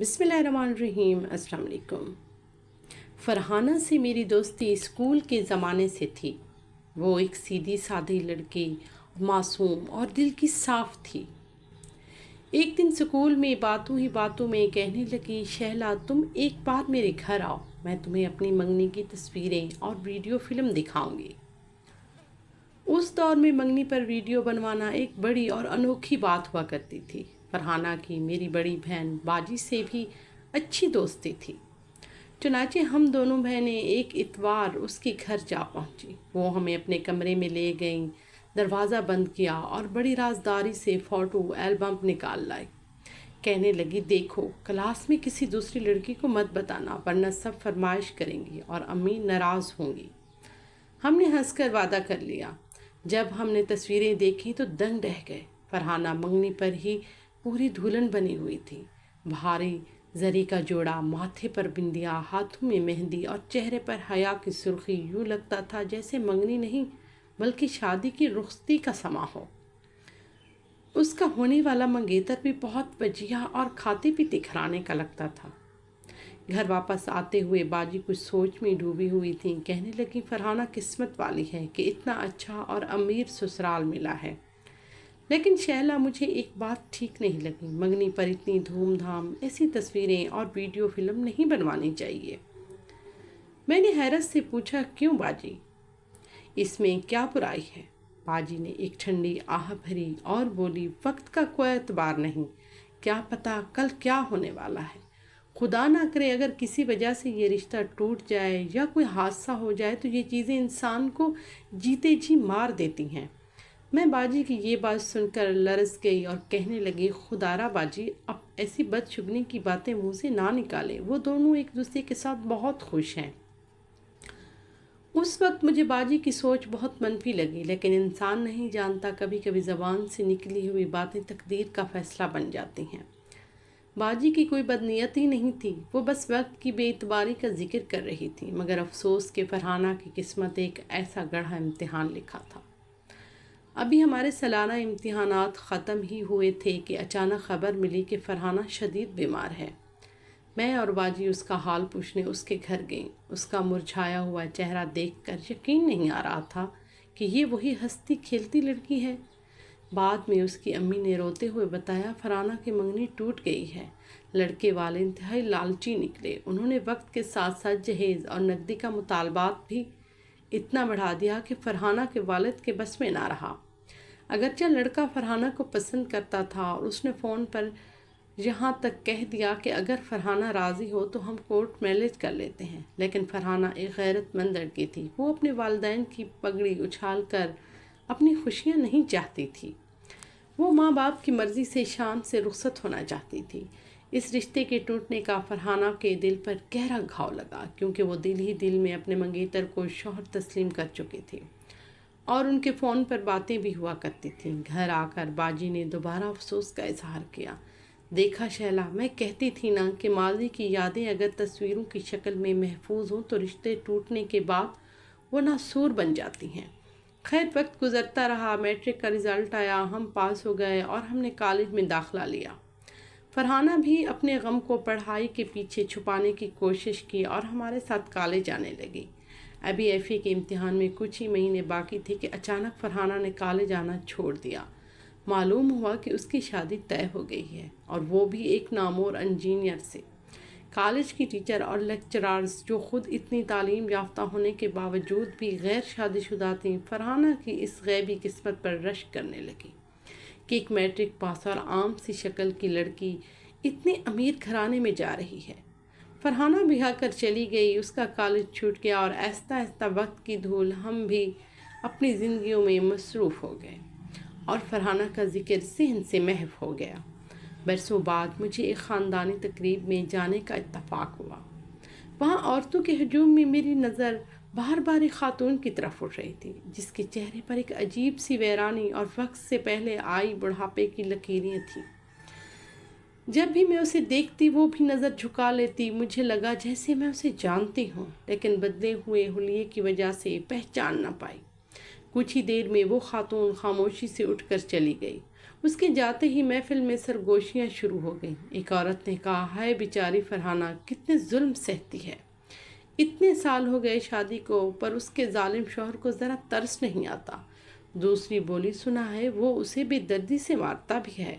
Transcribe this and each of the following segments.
بسم اللہ الرحمن الرحیم۔ السلام علیکم۔ فرحانہ سے میری دوستی اسکول کے زمانے سے تھی۔ وہ ایک سیدھی سادھی لڑکی، معصوم اور دل کی صاف تھی۔ ایک دن اسکول میں باتوں ہی باتوں میں کہنے لگی، شہلا تم ایک بار میرے گھر آؤ، میں تمہیں اپنی منگنی کی تصویریں اور ویڈیو فلم دکھاؤں گی۔ اس دور میں منگنی پر ویڈیو بنوانا ایک بڑی اور انوکھی بات ہوا کرتی تھی۔ فرحانہ کی میری بڑی بہن باجی سے بھی اچھی دوستی تھی۔ چنانچہ ہم دونوں بہنیں ایک اتوار اس کے گھر جا پہنچی۔ وہ ہمیں اپنے کمرے میں لے گئیں، دروازہ بند کیا اور بڑی رازداری سے فوٹو البم نکال لائی۔ کہنے لگی، دیکھو کلاس میں کسی دوسری لڑکی کو مت بتانا ورنہ سب فرمائش کریں گی اور امی ناراض ہوں گی۔ ہم نے ہنس کر وعدہ کر لیا۔ جب ہم نے تصویریں دیکھی تو دنگ رہ گئے۔ فرحانہ منگنی پر ہی پوری دلہن بنی ہوئی تھی۔ بھاری زری کا جوڑا، ماتھے پر بندیا، ہاتھوں میں مہندی اور چہرے پر حیا کی سرخی، یوں لگتا تھا جیسے منگنی نہیں بلکہ شادی کی رخصتی کا سماں ہو۔ اس کا ہونے والا منگیتر بھی بہت وجیہہ اور کھاتے پیتے گھرانے کا لگتا تھا۔ گھر واپس آتے ہوئے باجی کچھ سوچ میں ڈوبی ہوئی تھیں۔ کہنے لگی، فرحانہ قسمت والی ہے کہ اتنا اچھا اور امیر سسرال ملا ہے۔ لیکن شہلا مجھے ایک بات ٹھیک نہیں لگی، منگنی پر اتنی دھوم دھام ایسی تصویریں اور ویڈیو فلم نہیں بنوانی چاہیے۔ میں نے حیرت سے پوچھا، کیوں باجی؟ اس میں کیا برائی ہے؟ باجی نے ایک ٹھنڈی آہ بھری اور بولی، وقت کا کوئی اعتبار نہیں، کیا پتہ کل کیا ہونے والا ہے۔ خدا نہ کرے اگر کسی وجہ سے یہ رشتہ ٹوٹ جائے یا کوئی حادثہ ہو جائے تو یہ چیزیں انسان کو جیتے جی مار دیتی ہیں۔ میں باجی کی یہ بات سن کر لرز گئی اور کہنے لگی، خدارا باجی اب ایسی بدشگنی کی باتیں منہ سے نہ نکالیں، وہ دونوں ایک دوسرے کے ساتھ بہت خوش ہیں۔ اس وقت مجھے باجی کی سوچ بہت منفی لگی، لیکن انسان نہیں جانتا کبھی کبھی زبان سے نکلی ہوئی باتیں تقدیر کا فیصلہ بن جاتی ہیں۔ باجی کی کوئی بدنیتی نہیں تھی، وہ بس وقت کی بے اعتباری کا ذکر کر رہی تھی، مگر افسوس کہ فرحانہ کی قسمت ایک ایسا گڑھا امتحان لکھا تھا۔ ابھی ہمارے سالانہ امتحانات ختم ہی ہوئے تھے کہ اچانک خبر ملی کہ فرحانہ شدید بیمار ہے۔ میں اور باجی اس کا حال پوچھنے اس کے گھر گئیں۔ اس کا مرجھایا ہوا چہرہ دیکھ کر یقین نہیں آ رہا تھا کہ یہ وہی ہنستی کھیلتی لڑکی ہے۔ بعد میں اس کی امی نے روتے ہوئے بتایا، فرحانہ کی منگنی ٹوٹ گئی ہے۔ لڑکے والے انتہائی لالچی نکلے، انہوں نے وقت کے ساتھ ساتھ جہیز اور نقدی کا مطالبات بھی اتنا بڑھا دیا کہ فرحانہ کے والد کے بس میں نہ رہا۔ اگرچہ لڑکا فرحانہ کو پسند کرتا تھا اور اس نے فون پر یہاں تک کہہ دیا کہ اگر فرحانہ راضی ہو تو ہم کورٹ میرج کر لیتے ہیں، لیکن فرحانہ ایک غیرت مند لڑکی تھی۔ وہ اپنے والدین کی پگڑی اچھال کر اپنی خوشیاں نہیں چاہتی تھی، وہ ماں باپ کی مرضی سے شان سے رخصت ہونا چاہتی تھی۔ اس رشتے کے ٹوٹنے کا فرحانہ کے دل پر گہرا گھاؤ لگا، کیونکہ وہ دل ہی دل میں اپنے منگیتر کو شوہر تسلیم کر چکی تھی اور ان کے فون پر باتیں بھی ہوا کرتی تھیں۔ گھر آ کر باجی نے دوبارہ افسوس کا اظہار کیا۔ دیکھا شہلا، میں کہتی تھی نا کہ ماضی کی یادیں اگر تصویروں کی شکل میں محفوظ ہوں تو رشتے ٹوٹنے کے بعد وہ ناسور بن جاتی ہیں۔ خیر وقت گزرتا رہا، میٹرک کا رزلٹ آیا، ہم پاس ہو گئے اور ہم نے کالج میں داخلہ لیا۔ فرحانہ بھی اپنے غم کو پڑھائی کے پیچھے چھپانے کی کوشش کی اور ہمارے ساتھ کالج آنے لگی۔ ابھی ایف اے کے امتحان میں کچھ ہی مہینے باقی تھے کہ اچانک فرحانہ نے کالج آنا چھوڑ دیا۔ معلوم ہوا کہ اس کی شادی طے ہو گئی ہے، اور وہ بھی ایک نامور انجینئر سے۔ کالج کی ٹیچر اور لیکچرارز جو خود اتنی تعلیم یافتہ ہونے کے باوجود بھی غیر شادی شدہ تھیں، فرحانہ کی اس غیبی قسمت پر رشک کرنے لگی کہ ایک میٹرک پاس اور عام سی شکل کی لڑکی اتنے امیر گھرانے میں جا رہی ہے۔ فرحانہ بہا کر چلی گئی، اس کا کالج چھوٹ گیا اور آہستہ آہستہ وقت کی دھول ہم بھی اپنی زندگیوں میں مصروف ہو گئے اور فرحانہ کا ذکر ذہن سے محو ہو گیا۔ برسوں بعد مجھے ایک خاندانی تقریب میں جانے کا اتفاق ہوا۔ وہاں عورتوں کے ہجوم میں میری نظر بار بار ایک خاتون کی طرف اٹھ رہی تھی، جس کے چہرے پر ایک عجیب سی ویرانی اور وقت سے پہلے آئی بڑھاپے کی لکیریں تھیں۔ جب بھی میں اسے دیکھتی وہ بھی نظر جھکا لیتی، مجھے لگا جیسے میں اسے جانتی ہوں، لیکن بدلے ہوئے حلیے کی وجہ سے پہچان نہ پائی۔ کچھ ہی دیر میں وہ خاتون خاموشی سے اٹھ کر چلی گئی۔ اس کے جاتے ہی محفل میں سرگوشیاں شروع ہو گئیں۔ ایک عورت نے کہا، ہائے بیچاری فرحانہ، کتنے ظلم سہتی ہے، اتنے سال ہو گئے شادی کو، پر اس کے ظالم شوہر کو ذرا ترس نہیں آتا۔ دوسری بولی، سنا ہے وہ اسے بے دردی سے مارتا بھی ہے۔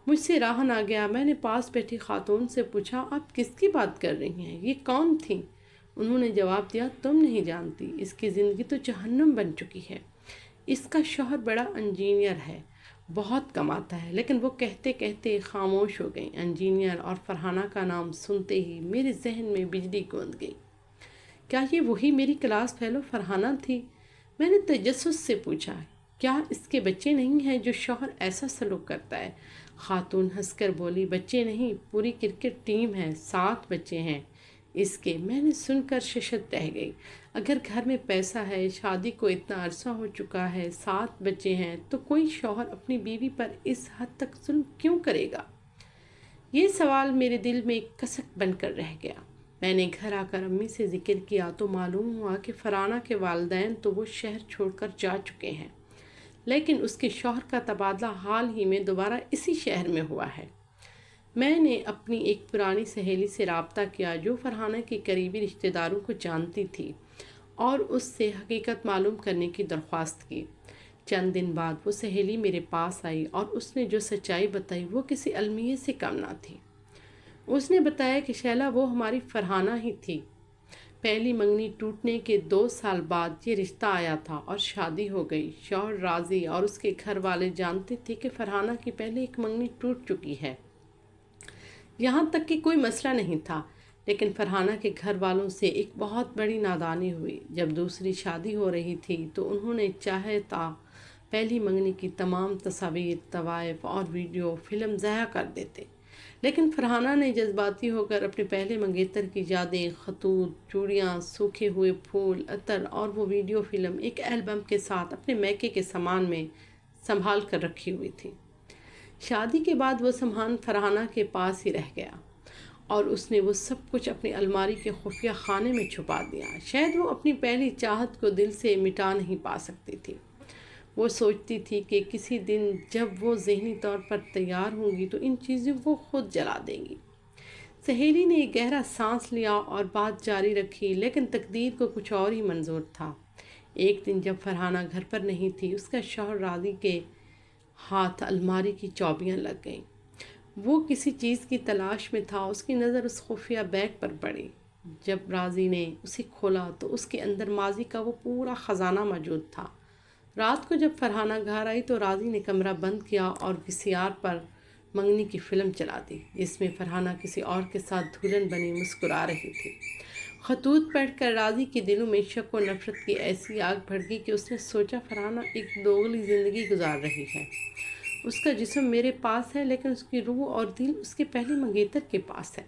مجھ سے راہ نہ گیا، میں نے پاس بیٹھی خاتون سے پوچھا، آپ کس کی بات کر رہی ہیں، یہ کون تھیں؟ انہوں نے جواب دیا، تم نہیں جانتی، اس کی زندگی تو جہنم بن چکی ہے۔ اس کا شوہر بڑا انجینئر ہے، بہت کماتا ہے، لیکن وہ کہتے کہتے خاموش ہو گئی۔ انجینئر اور فرحانہ کا نام سنتے ہی میرے ذہن میں بجلی گونج گئی۔ کیا یہ وہی میری کلاس فیلو فرحانہ تھی؟ میں نے تجسس سے پوچھا، کیا اس کے بچے نہیں ہیں جو شوہر ایسا سلوک کرتا ہے؟ خاتون ہنس کر بولی، بچے نہیں، پوری کرکٹ ٹیم ہے، 7 بچے ہیں اس کے۔ میں نے سن کر ششت رہ گئی۔ اگر گھر میں پیسہ ہے، شادی کو اتنا عرصہ ہو چکا ہے، 7 بچے ہیں، تو کوئی شوہر اپنی بیوی پر اس حد تک ظلم کیوں کرے گا؟ یہ سوال میرے دل میں ایک کسک بن کر رہ گیا۔ میں نے گھر آ کر امی سے ذکر کیا تو معلوم ہوا کہ فرحانہ کے والدین تو وہ شہر چھوڑ کر جا چکے ہیں، لیکن اس کے شوہر کا تبادلہ حال ہی میں دوبارہ اسی شہر میں ہوا ہے۔ میں نے اپنی ایک پرانی سہیلی سے رابطہ کیا جو فرحانہ کے قریبی رشتہ داروں کو جانتی تھی، اور اس سے حقیقت معلوم کرنے کی درخواست کی۔ چند دن بعد وہ سہیلی میرے پاس آئی اور اس نے جو سچائی بتائی وہ کسی المیے سے کم نہ تھی۔ اس نے بتایا کہ شیلا، وہ ہماری فرحانہ ہی تھی۔ پہلی منگنی ٹوٹنے کے 2 سال بعد یہ رشتہ آیا تھا اور شادی ہو گئی۔ شوہر راضی اور اس کے گھر والے جانتے تھے کہ فرحانہ کی پہلے ایک منگنی ٹوٹ چکی ہے، یہاں تک کہ کوئی مسئلہ نہیں تھا، لیکن فرحانہ کے گھر والوں سے ایک بہت بڑی نادانی ہوئی۔ جب دوسری شادی ہو رہی تھی تو انہوں نے چاہے تا پہلی منگنی کی تمام تصاویر، طوائف اور ویڈیو فلم ضائع کر دیتے، لیکن فرحانہ نے جذباتی ہو کر اپنے پہلے منگیتر کی یادیں، خطوط، چوڑیاں، سوکھے ہوئے پھول، عطر اور وہ ویڈیو فلم ایک البم کے ساتھ اپنے میکے کے سامان میں سنبھال کر رکھی ہوئی تھی۔ شادی کے بعد وہ سامان فرحانہ کے پاس ہی رہ گیا اور اس نے وہ سب کچھ اپنی الماری کے خفیہ خانے میں چھپا دیا۔ شاید وہ اپنی پہلی چاہت کو دل سے مٹا نہیں پا سکتی تھی۔ وہ سوچتی تھی کہ کسی دن جب وہ ذہنی طور پر تیار ہوں گی تو ان چیزوں کو خود جلا دے گی۔ سہیلی نے ایک گہرا سانس لیا اور بات جاری رکھی، لیکن تقدیر کو کچھ اور ہی منظور تھا۔ ایک دن جب فرحانہ گھر پر نہیں تھی، اس کا شوہر راضی کے ہاتھ الماری کی چابیاں لگ گئیں۔ وہ کسی چیز کی تلاش میں تھا، اس کی نظر اس خفیہ بیگ پر پڑی۔ جب راضی نے اسے کھولا تو اس کے اندر ماضی کا وہ پورا خزانہ موجود تھا۔ رات کو جب فرحانہ گھر آئی تو راضی نے کمرہ بند کیا اور VCR پر منگنی کی فلم چلا دی، جس میں فرحانہ کسی اور کے ساتھ دلہن بنی مسکرا رہی تھی۔ خطوط پڑھ کر راضی کے دلوں میں شک و نفرت کی ایسی آگ بھڑکی کہ اس نے سوچا، فرحانہ ایک دوغلی زندگی گزار رہی ہے۔ اس کا جسم میرے پاس ہے، لیکن اس کی روح اور دل اس کے پہلے منگیتر کے پاس ہے۔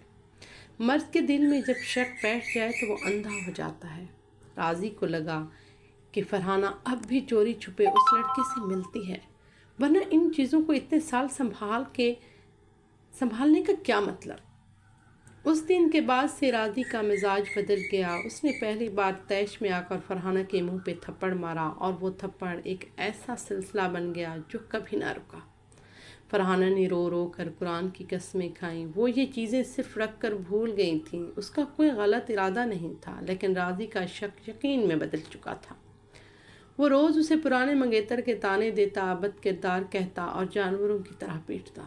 مرد کے دل میں جب شک بیٹھ جائے تو وہ اندھا ہو جاتا ہے۔ راضی کو لگا کہ فرحانہ اب بھی چوری چھپے اس لڑکے سے ملتی ہے، ورنہ ان چیزوں کو اتنے سال سنبھالنے کا کیا مطلب؟ اس دن کے بعد سے راضی کا مزاج بدل گیا۔ اس نے پہلی بار طیش میں آ کر فرحانہ کے منہ پہ تھپڑ مارا، اور وہ تھپڑ ایک ایسا سلسلہ بن گیا جو کبھی نہ رکا۔ فرحانہ نے رو رو کر قرآن کی قسمیں کھائیں۔ وہ یہ چیزیں صرف رکھ کر بھول گئی تھیں۔ اس کا کوئی غلط ارادہ نہیں تھا، لیکن راضی کا شک یقین میں بدل چکا تھا۔ وہ روز اسے پرانے منگیتر کے طعنے دیتا، بد کردار کہتا اور جانوروں کی طرح پیٹتا۔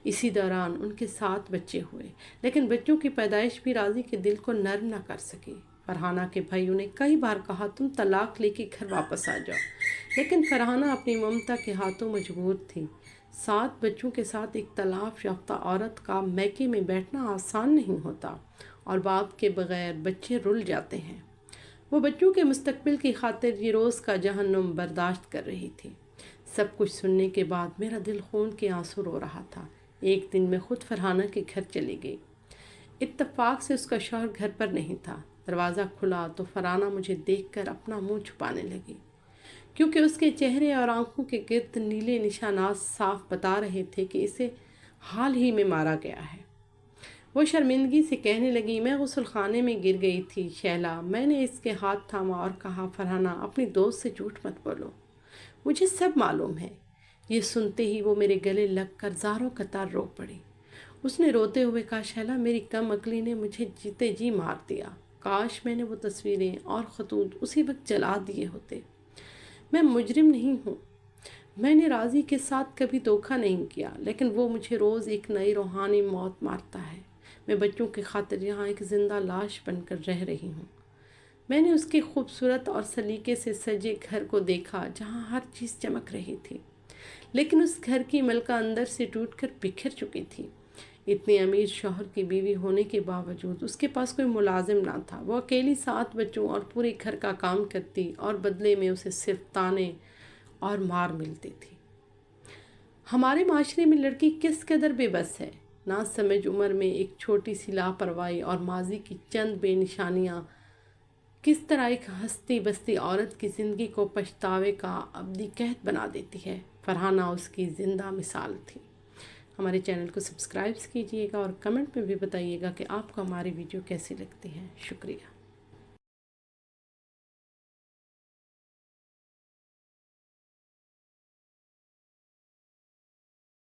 اسی دوران ان کے 7 بچے ہوئے، لیکن بچوں کی پیدائش بھی راضی کے دل کو نرم نہ کر سکی۔ فرحانہ کے بھائیوں نے کئی بار کہا، تم طلاق لے کے گھر واپس آ جاؤ، لیکن فرحانہ اپنی ممتا کے ہاتھوں مجبور تھی۔ 7 بچوں کے ساتھ ایک طلاق یافتہ عورت کا میکے میں بیٹھنا آسان نہیں ہوتا، اور باپ کے بغیر بچے رل جاتے ہیں۔ وہ بچوں کے مستقبل کی خاطر یہ روز کا جہنم برداشت کر رہی تھی۔ سب کچھ سننے کے بعد میرا دل خون کے آنسو رو رہا تھا۔ ایک دن میں خود فرحانہ کے گھر چلی گئی۔ اتفاق سے اس کا شوہر گھر پر نہیں تھا۔ دروازہ کھلا تو فرحانہ مجھے دیکھ کر اپنا منہ چھپانے لگی، کیونکہ اس کے چہرے اور آنکھوں کے گرد نیلے نشانات صاف بتا رہے تھے کہ اسے حال ہی میں مارا گیا ہے۔ وہ شرمندگی سے کہنے لگی، میں غسل خانے میں گر گئی تھی شیلا۔ میں نے اس کے ہاتھ تھاما اور کہا، فرحانہ اپنی دوست سے جھوٹ مت بولو، مجھے سب معلوم ہے۔ یہ سنتے ہی وہ میرے گلے لگ کر زاروں قطار رو پڑی۔ اس نے روتے ہوئے کہا، شیلا میری کم عقلی نے مجھے جیتے جی مار دیا، کاش میں نے وہ تصویریں اور خطوط اسی وقت جلا دیے ہوتے۔ میں مجرم نہیں ہوں، میں نے راضی کے ساتھ کبھی دھوکہ نہیں کیا، لیکن وہ مجھے روز ایک نئی روحانی موت مارتا ہے۔ میں بچوں کی خاطر یہاں ایک زندہ لاش بن کر رہ رہی ہوں۔ میں نے اس کے خوبصورت اور سلیقے سے سجے گھر کو دیکھا جہاں ہر چیز چمک رہی تھی، لیکن اس گھر کی ملکہ اندر سے ٹوٹ کر بکھر چکی تھی۔ اتنے امیر شوہر کی بیوی ہونے کے باوجود اس کے پاس کوئی ملازم نہ تھا۔ وہ اکیلی 7 بچوں اور پورے گھر کا کام کرتی اور بدلے میں اسے صرف تانے اور مار ملتی تھی۔ ہمارے معاشرے میں لڑکی کس قدر بے بس ہے۔ نہ سمجھ عمر میں ایک چھوٹی سی لاپرواہی اور ماضی کی چند بے نشانیاں کس طرح ایک ہستی بستی عورت کی زندگی کو پچھتاوے کا ابدی قحط بنا دیتی ہے۔ فرحانہ اس کی زندہ مثال تھی۔ ہمارے چینل کو سبسکرائب کیجیے گا اور کمنٹ میں بھی بتائیے گا کہ آپ کو ہماری ویڈیو کیسی لگتی ہے۔ شکریہ۔